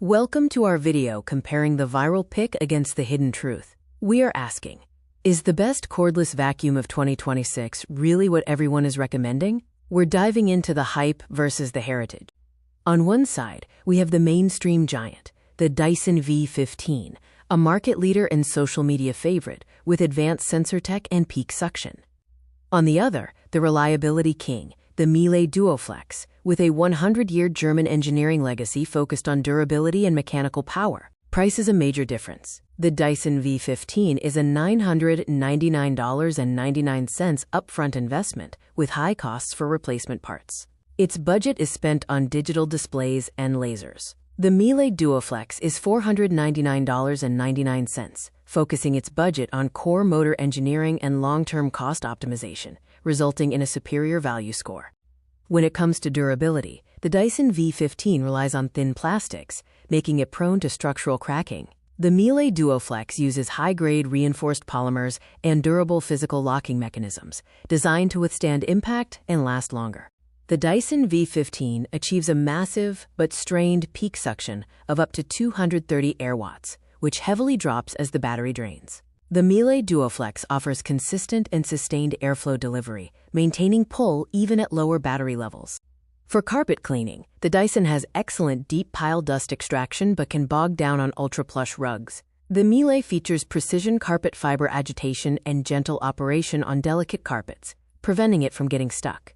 Welcome to our video comparing the viral pick against the hidden truth. We are asking, is the best cordless vacuum of 2026 really what everyone is recommending? We're diving into the hype versus the heritage. On one side, we have the mainstream giant, the Dyson V15, a market leader and social media favorite with advanced sensor tech and peak suction. On the other, the reliability king, the Miele Duoflex, with a 100-year German engineering legacy focused on durability and mechanical power. Price is a major difference. The Dyson V15 is a $999.99 upfront investment with high costs for replacement parts. Its budget is spent on digital displays and lasers. The Miele Duoflex is $499.99, focusing its budget on core motor engineering and long-term cost optimization, resulting in a superior value score. When it comes to durability, the Dyson V15 relies on thin plastics, making it prone to structural cracking. The Miele Duoflex uses high-grade reinforced polymers and durable physical locking mechanisms, designed to withstand impact and last longer. The Dyson V15 achieves a massive but strained peak suction of up to 230 air watts, which heavily drops as the battery drains. The Miele Duoflex offers consistent and sustained airflow delivery, maintaining pull even at lower battery levels. For carpet cleaning, the Dyson has excellent deep pile dust extraction but can bog down on ultra-plush rugs. The Miele features precision carpet fiber agitation and gentle operation on delicate carpets, preventing it from getting stuck.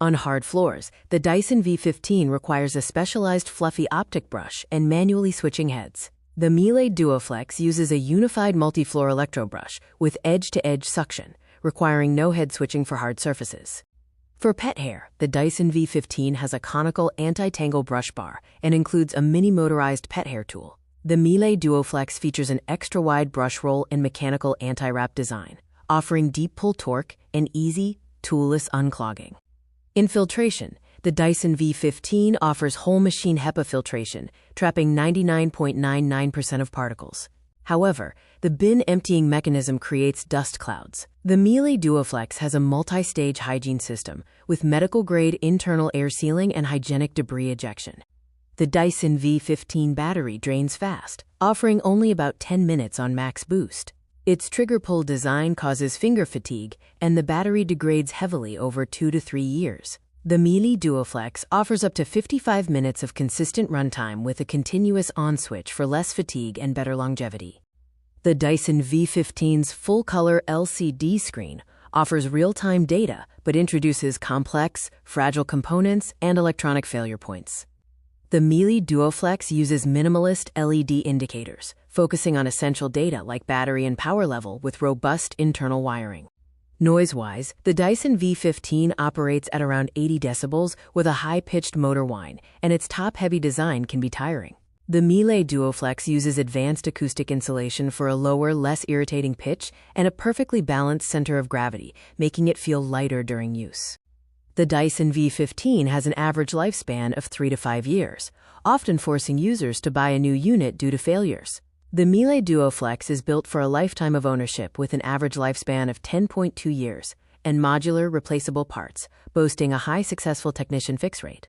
On hard floors, the Dyson V15 requires a specialized fluffy optic brush and manually switching heads. The Miele Duoflex uses a unified multi-floor electrobrush with edge-to-edge suction, requiring no head switching for hard surfaces. For pet hair, the Dyson V15 has a conical anti-tangle brush bar and includes a mini motorized pet hair tool. The Miele Duoflex features an extra-wide brush roll and mechanical anti-wrap design, offering deep pull torque and easy, toolless unclogging. In filtration, the Dyson V15 offers whole machine HEPA filtration, trapping 99.99% of particles. However, the bin emptying mechanism creates dust clouds. The Miele Duoflex has a multi-stage hygiene system with medical-grade internal air sealing and hygienic debris ejection. The Dyson V15 battery drains fast, offering only about 10 minutes on max boost. Its trigger pull design causes finger fatigue, and the battery degrades heavily over 2 to 3 years. The Miele Duoflex offers up to 55 minutes of consistent runtime with a continuous on switch for less fatigue and better longevity. The Dyson V15's full-color LCD screen offers real-time data but introduces complex, fragile components and electronic failure points. The Miele Duoflex uses minimalist LED indicators, focusing on essential data like battery and power level with robust internal wiring. Noise-wise, the Dyson V15 operates at around 80 decibels with a high-pitched motor whine, and its top-heavy design can be tiring. The Miele Duoflex uses advanced acoustic insulation for a lower, less irritating pitch and a perfectly balanced center of gravity, making it feel lighter during use. The Dyson V15 has an average lifespan of 3 to 5 years, often forcing users to buy a new unit due to failures. The Miele Duoflex is built for a lifetime of ownership with an average lifespan of 10.2 years and modular replaceable parts, boasting a high successful technician fix rate.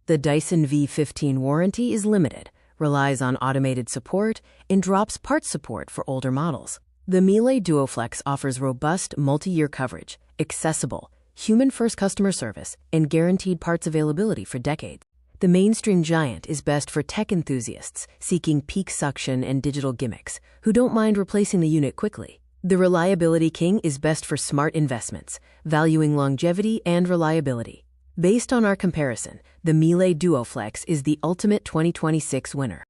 The Dyson V15 warranty is limited, relies on automated support, and drops parts support for older models. The Miele Duoflex offers robust multi-year coverage, accessible, human-first customer service, and guaranteed parts availability for decades. The mainstream giant is best for tech enthusiasts seeking peak suction and digital gimmicks who don't mind replacing the unit quickly. The reliability king is best for smart investments, valuing longevity and reliability. Based on our comparison, the Miele Duoflex is the ultimate 2026 winner.